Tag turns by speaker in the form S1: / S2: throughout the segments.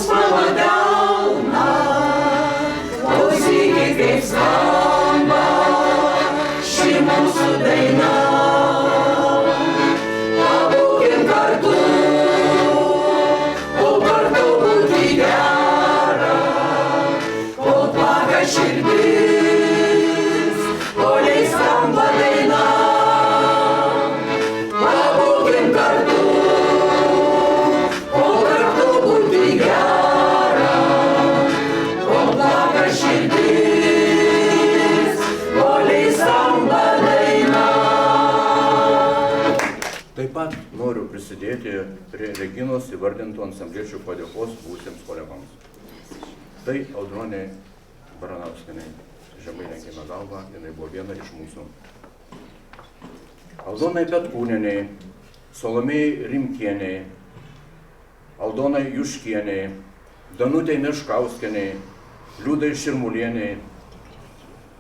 S1: Dievas mano delna, klausykit, kaip skamba ši mūsų daina. Pabūkim kartu, kol kartu būti gera, kol plaka širdis, koliai skamba daina. Pabūkim kartu, kol kartu būti gera, kol plaka širdis, koliai skamba daina.
S2: Taip pat noriu prisidėti prie Reginos įvardintų ansambliečių padėkos būsiems kolegoms. Tai Audronė Baranauskienė, žemai lenkime galvą, jinai buvo viena iš mūsų. Aldonai Petkūnieniai, Salomėjai Rimkieniai, Aldonai Juškieniai, Danutei Meškauskieniai, Liudai Širmulieniai,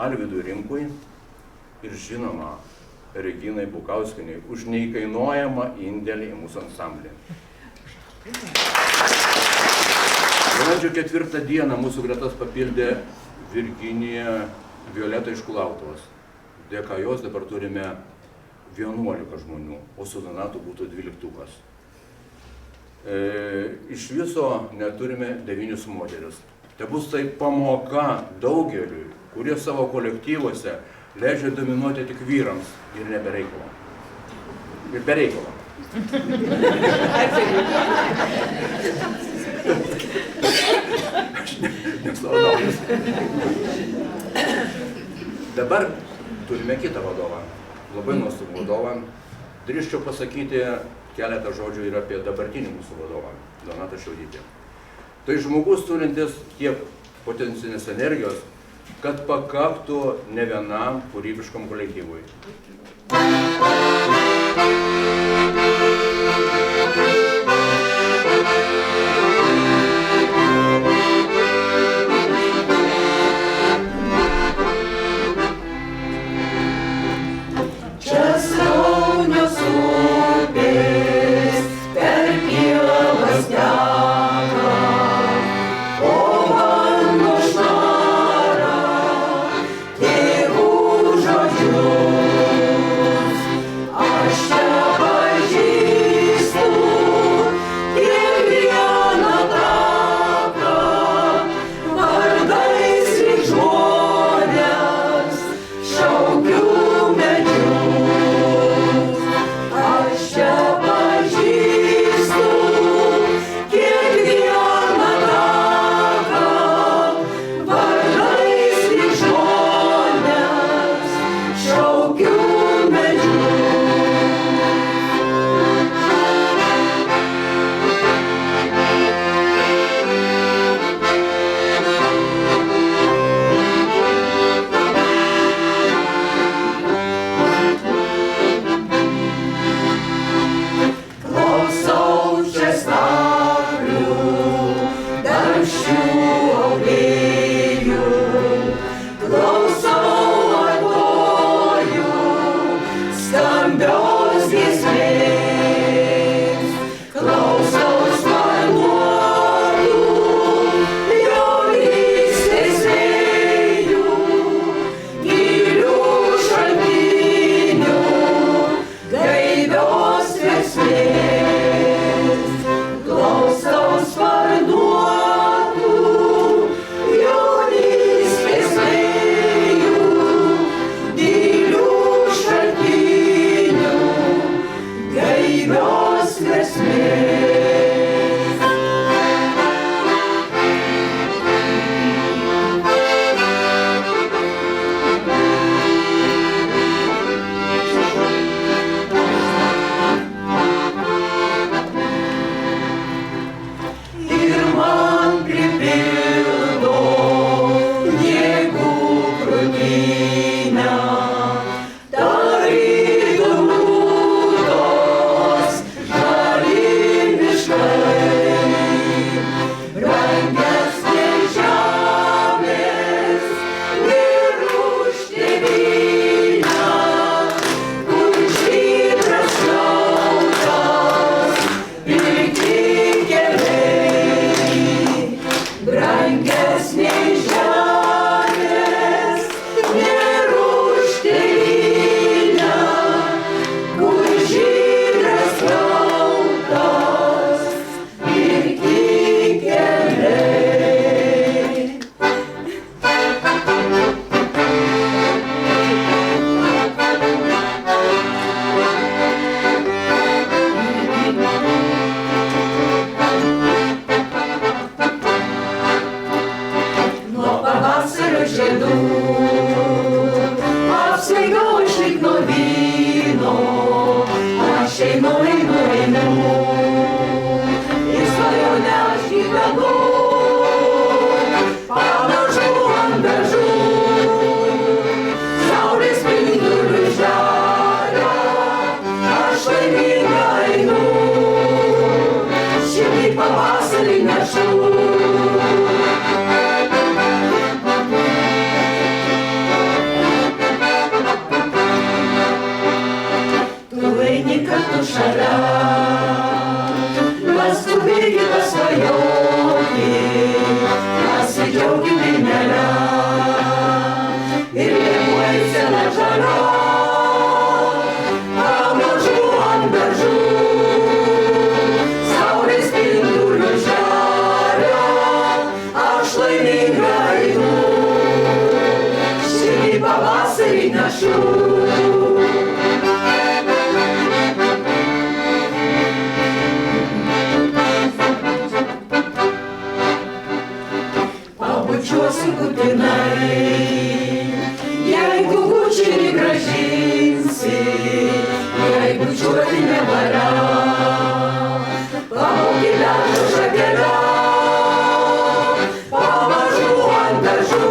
S2: Alvidui Rinkui ir žinoma Reginai Bukauskieniai už neįkainuojamą indėlį į mūsų ansamblį. Balandžio 4 dieną mūsų gretas papildė Virginija Violeta iš Kulautuos. Dėka jos dabar turime 11 žmonių, o su Donatu būtų 12. Iš viso neturime 9 modelius. Tai bus tai pamoka daugeliui, kurie savo kolektyvuose leidžia dominuoti tik vyrams ir nebereikalo. Ir bereikalo. Dabar turime kitą vadovą, labai nuostabų vadovą. Drįsčiau pasakyti keletą žodžių ir apie dabartinį mūsų vadovą, Donatą Šiaudytį. Tai žmogus turintis tiek potencinės energijos, kad pakaktų ne vienam kūrybiškam kolektyvui.
S1: Klausaus varduotų grįžuosi būtinai. Jeigu bučinį grąžinsi, jeigu čiuoti nevalia, pamokė ledo šakelę, pamažu ant dažų,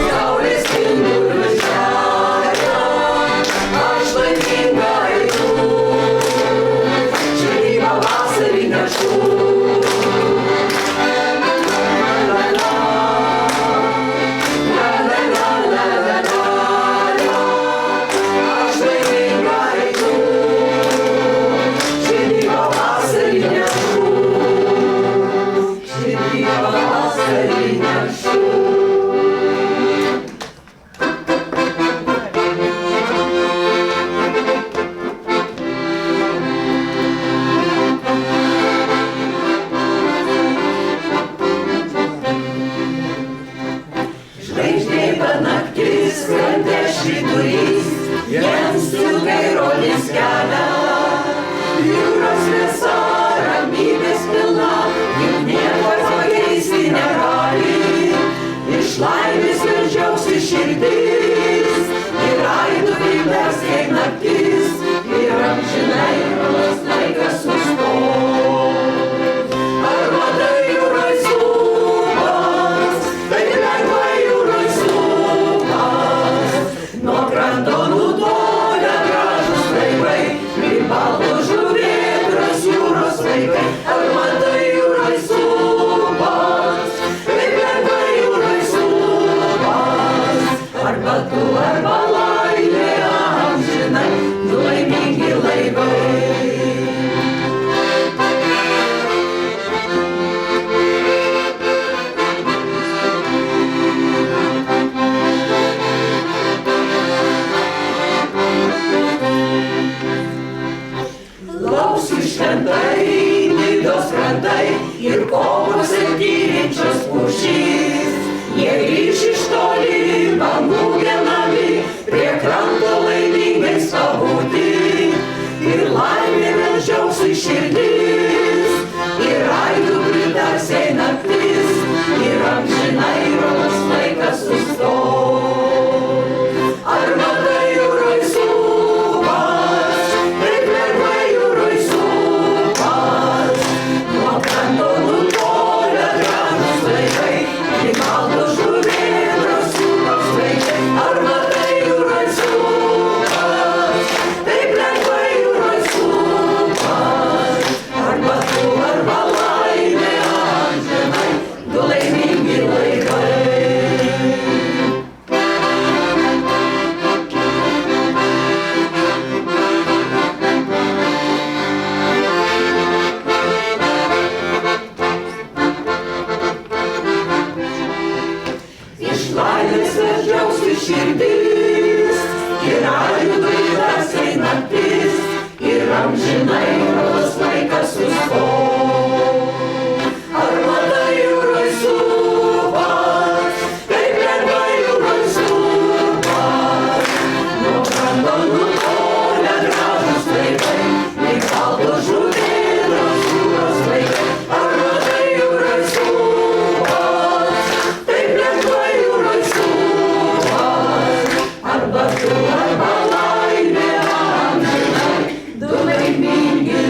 S1: saulės spindulių šeria, aš laiminga einu, šį pavasarį nešu. Žvaigždėta naktis, krante švyturys, jiems ilgai rodys kelią. Jūros vėsa, ramybės pilna, juk nieko pakeisti negali. Iš laimės meldžiausi širdis, ir aidu vilties kaip naktis, ir amžinai rodos laikas sustos. Ar matai jūroj supas, taip lengvai jūroj supas, nuo kranto nutolę gražūs laivai, kaip baltos žuvėdros jūros vaikai. Ar matai jūroj supas, taip lengvai jūroj supas, arba tu, arba laimė amžinai, du laimingi laivai. Lauksiu šventai, Nidos krantai ir kovose tyrinčios pušys. Jie grįš iš toli, bangų genami, prie kranto laimingais pabūti. Ir laimė meldžiausi širdis, ir aidu pritarsiai naktis, ir amžinai rodos laikas sustos. Ar matai jūroj supas, taip lengvai jūroj supas, nuo kranto nutolę gražūs laivai, kaip baltos žuvėdros jūros vaikai. Ar matai jūroj supas, taip lengvai jūroj supas, arba tu, arba laimė amžinai, du laimingi laivai. Iš laimės vežiausi širdis, ir aidu vilties naktis, ir amžinai rodos laikas sustos. Ar matai jūroj supas, taip lengvai jūroj supas, nuo kranto nutolę gražūs laivai, lyg baltos žuvėdros jūros vaikai. Ar matai jūroj supas, taip lengvai jūroj supas, arba tu, arba laimė amžinai, du laimingi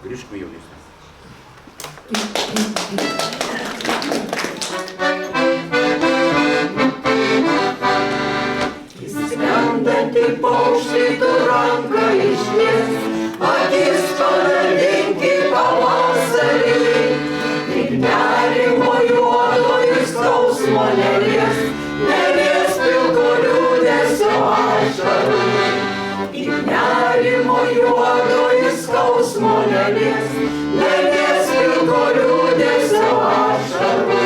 S2: Grįžkime į jaunystę.
S1: Skrendantį paukštį tu ranką išties, akis padalinki pavasarį. Tik nerimo juodo ir skausmo nelies, nelies pilko liūdesio ašarų. Tik nerimo juodo ir skausmo nelies, nelies pilko liūdesio ašarų.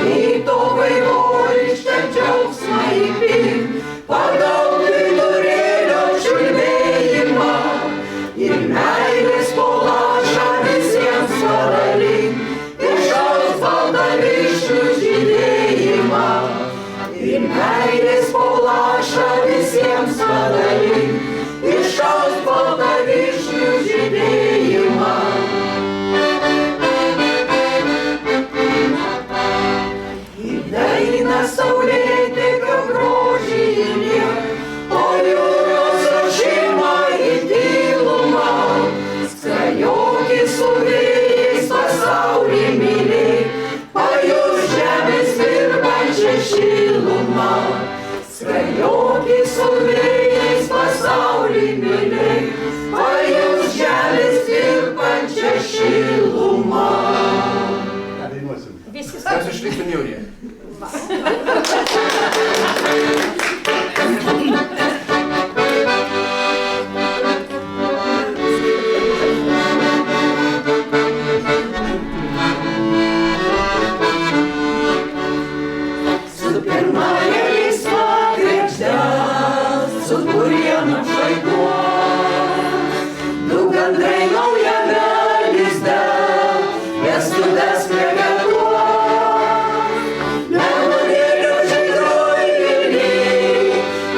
S1: Ryto vaivorykštę džiaugsmą įpink, pagal vidurėlio čiulbėjimą ir meilės po lašą visiems padalink, išaus baltą vyšnių žydėjimą. Ir meilės po lašą visiems padalink, išaus baltą vyšnių žydėjimą. Daina saulėtekio grožį įliek, o jūros ošimą į tylumą. Skrajokį su vėjais pasaulį mylėk, pajus žemės virpančią šilumą. Skrajokį su vėjais pasaulį mylėk, pajus žemės virpančią šilumą.
S2: Kas išliktum jauni?
S1: Su pirmąja linksma kregžde, su burienom šaituos, du gandrai naujame lizde, vestuves plevetuos. Nemunėlio žydroj vilny,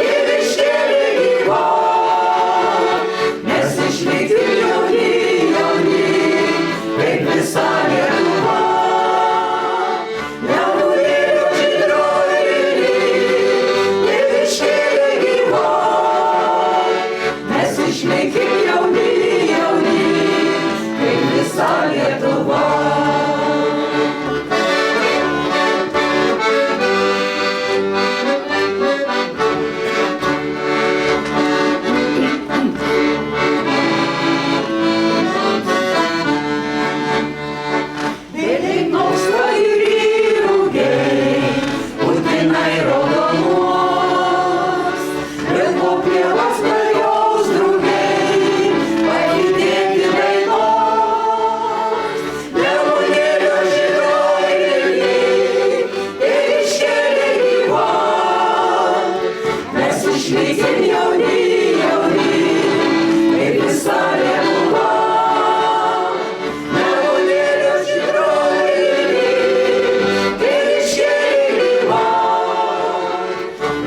S1: ir iškėlė gyva, mes išlikim jauni, jauni, kaip visa Lietuva. Nemunėlio žydroj vilny, ir iškėlė gyva, mes išlikim jauni, jauni, kaip visa Lietuva. Beveik mausto ir įrūgiai, putinai raudonuos, ir po pievas klajos drugiai, palydėti dainos. Nemunėlio žydroj vilny, ir iškėlė gyva, mes išlikim jauni, jauni, kaip visa Lietuva. Nemunėlio žydroj vilny, ir iškėlė gyva,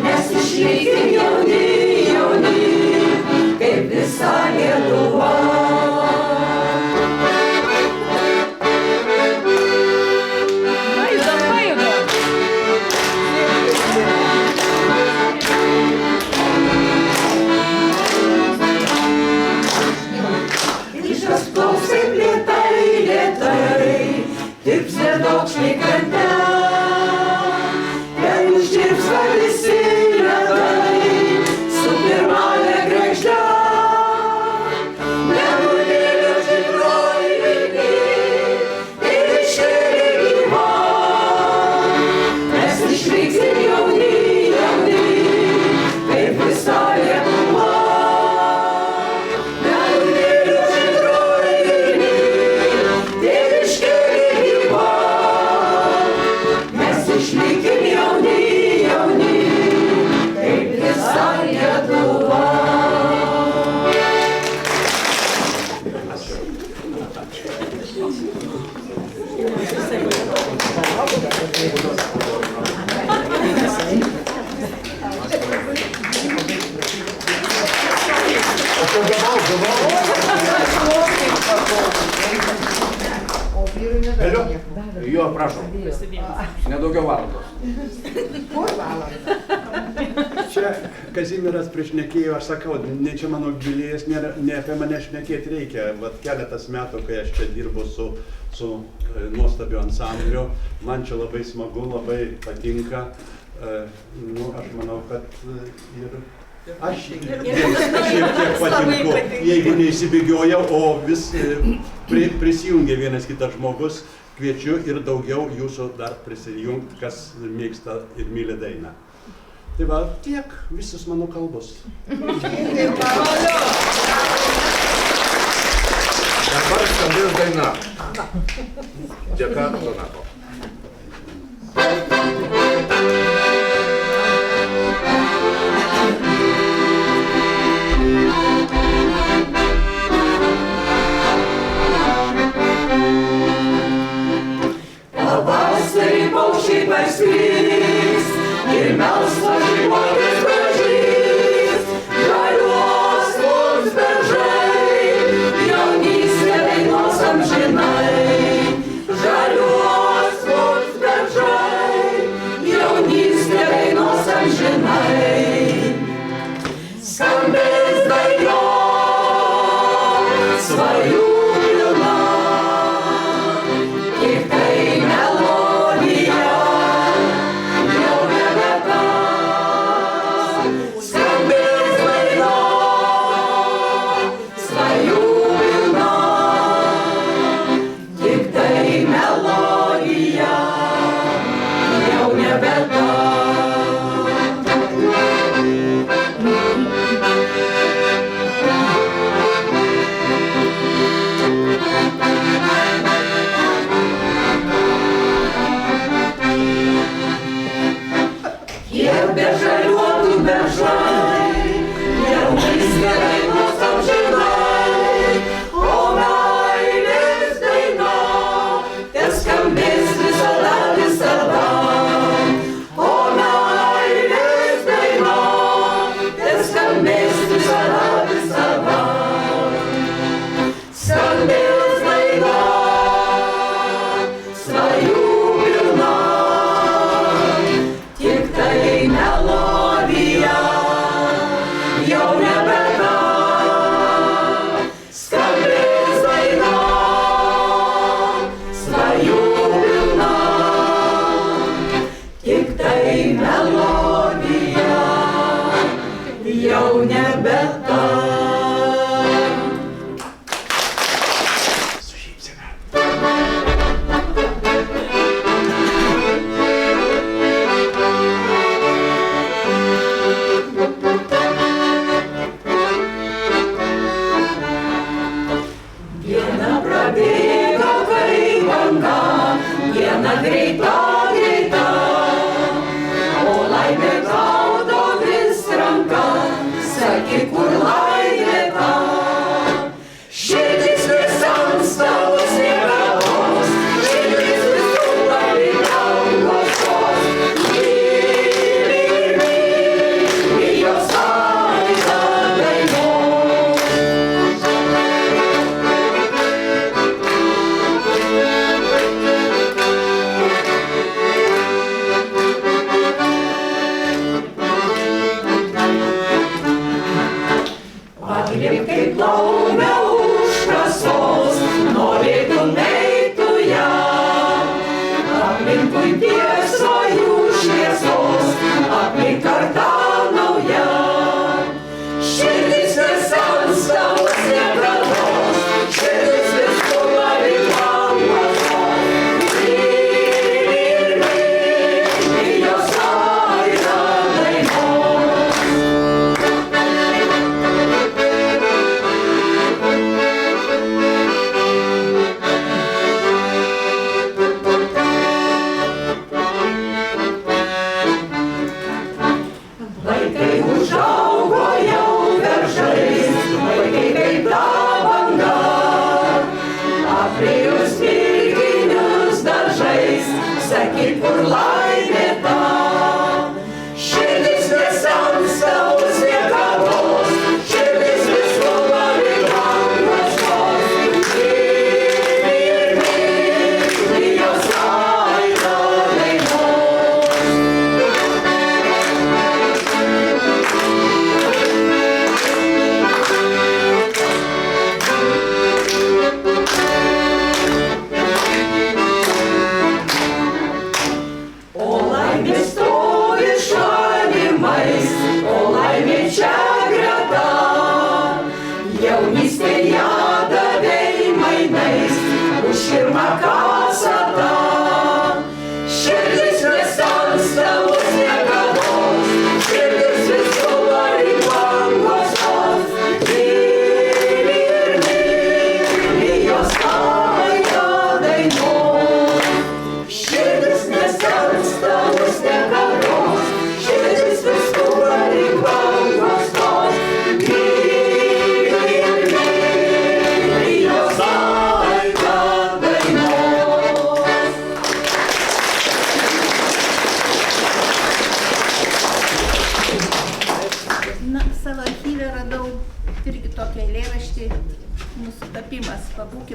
S1: mes išlikim jauni, jauni, kaip visa Lietuva. Iškas klausai lėtai, lėtai, tirpsė daugšliai krante. Ten užtirpsta visi ledai, su pirmąja kregžde. Nemunėlio žydroj vilny, ir iškėlė gyva, mes išliksim jauni, jauni, kaip visa Lietuva. Nemunėlio žydroj vilny, ir iškėlė gyva, mes išlikim jauni, jauni, kaip visa Lietuva.
S2: Galiu? Jo, prašom. Nedaugiau valandos.
S3: Kur valandą? čia Kazimieras prišnekėjo, aš sakau, ne čia mano jubiliejus, ne apie mane šnekėti reikia. Vat keletas metų, kai aš čia dirbu su nuostabiu ansambliu, man čia labai smagu, labai patinka. Nu, aš manau, kad ir aš šiek tiek patinku, jeigu neįsibėgioja, o vis prisijungia vienas kitas žmogus, kviečiu ir daugiau jūsų dar prisijungti, kas mėgsta ir myli dainą. Tai va, tiek visos mano kalbos.
S2: Dabar skambės daina. Dėka Donato.
S1: Pavasarį paukščiai parskris ir melsvas žyvuotis pražys. Žaliuos mums beržai, jaunystė dainos amžinai. Žaliuos mums beržai, jaunystė dainos amžinai. Skambės daina, svajų pilna. Tik tai melodija, jau nebe ta. Skambės daina, svajų pilna. Tik tai melodija, jau nebe ta. Kiek bežaliuotų beržai, jaunystė dainos amžinai, o meilės daina teskambės visada, visada. O meilės daina teskambės visada, visada. Skambės daina, svajų pilna. Tik tai melodija, jau nebe ta. Skambės daina, svajų pilna. Tik tai melodija, jau nebe ta.
S3: Su šypsena.
S1: Diena prabėga kaip banga, diena greita, greita, o laimė gaudo vis ranka, sakyk, kur laimė ta. Širdis visams tavo sniegavos, širdis visų palikaugosos, myli jos aidą dainos.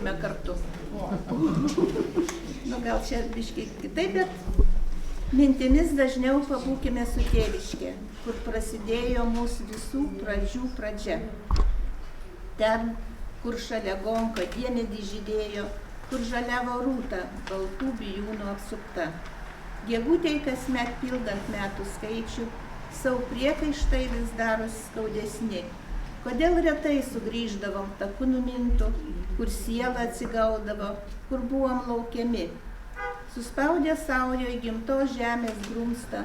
S4: pabūkime kartu. Nu, gal čia biškai kitaip, bet mintimis dažniau pabūkime su tėviške, kur prasidėjo mūsų visų pradžių pradžia. Ten, kur šalia gonka diemedį žydėjo, kur žaliavo rūta, baltų bijūnų apsupta. Gegutei kasmet pildant metų skaičių, savo priekaištai vis darosi skaudesni. Kodėl retai sugrįždavom taku numintų, kur siela atsigaudavo, kur buvom laukiami. Suspaudę saujo į gimtos žemės grumstą,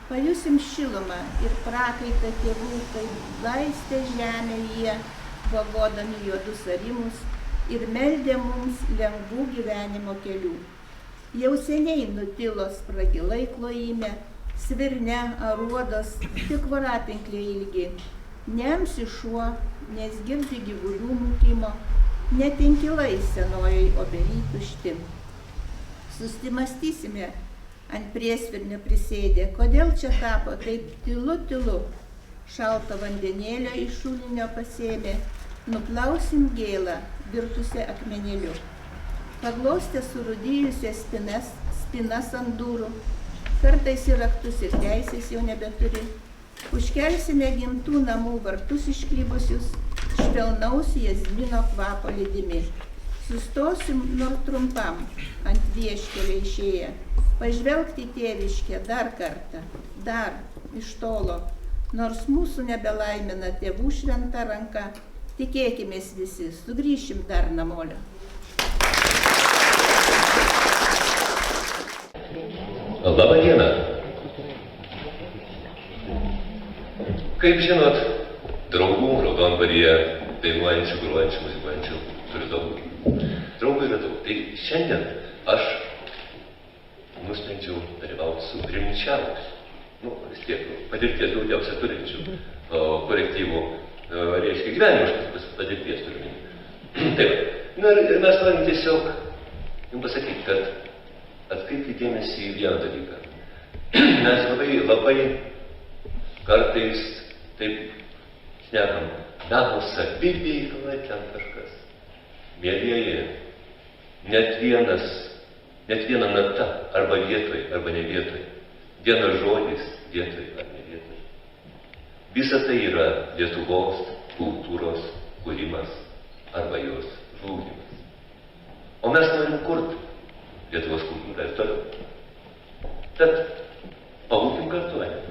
S4: pajusim šilumą ir prakaitą tėvų, kai laistė žemę jie, vagodami juodus arimus ir meldė mums lengvų gyvenimo kelių. Jau seniai nutilo spragilai klojime, svirne aruodos, tik vorapinklė ilgi. Neamsi šuo, nes girdi gyvulių mūkimo, net inkilai senojoj obely tušti. Sustimastysime ant priesvirnio prisėdę, kodėl čia tapo taip tylu tylu. Šalto vandenėlio iš šulinio pasėmė, nuplausim gėlą, virtusią akmenėliu. Paglostę surūdijusias spinas ant durų, kartais ir raktus ir teisės jau nebeturi. Užkelsime gimtų namų vartus išklybusius, švelnaus jazmino kvapo lydimi. Sustosim nors trumpam ant vieškelio išėję, pažvelgti tėviškę dar kartą, dar iš tolo, nors mūsų nebelaimina tėvų šventa ranka, tikėkimės visi, sugrįšim dar namolio.
S5: Labą dieną. Kaip žinot, draugų Raudondvaryje dainuojančių, grojančių, muzikuojančių turiu daug. Draugų yra daug. Tai šiandien aš nusprendžiau dalyvauti su rimčiausiu, vis tiek patirties daugiausia turinčių kolektyvų, reiškia gyvenimiškas patirties turime. Taip. Ir mes norim tiesiog jums pasakyti, kad atkreipkite dėmesį į vieną dalyką. Mes labai kartais taip šnekam, meno saviveiklai ten kažkas. Mielieji, net viena nata arba vietoj, arba ne vietoj. Vienas žodis vietoj ar ne vietoj. Visa tai yra Lietuvos kultūros kūrimas arba jos žlugimas. O mes norim kurti Lietuvos kultūrą ir toliau. Tad pabūkim kartu, ne?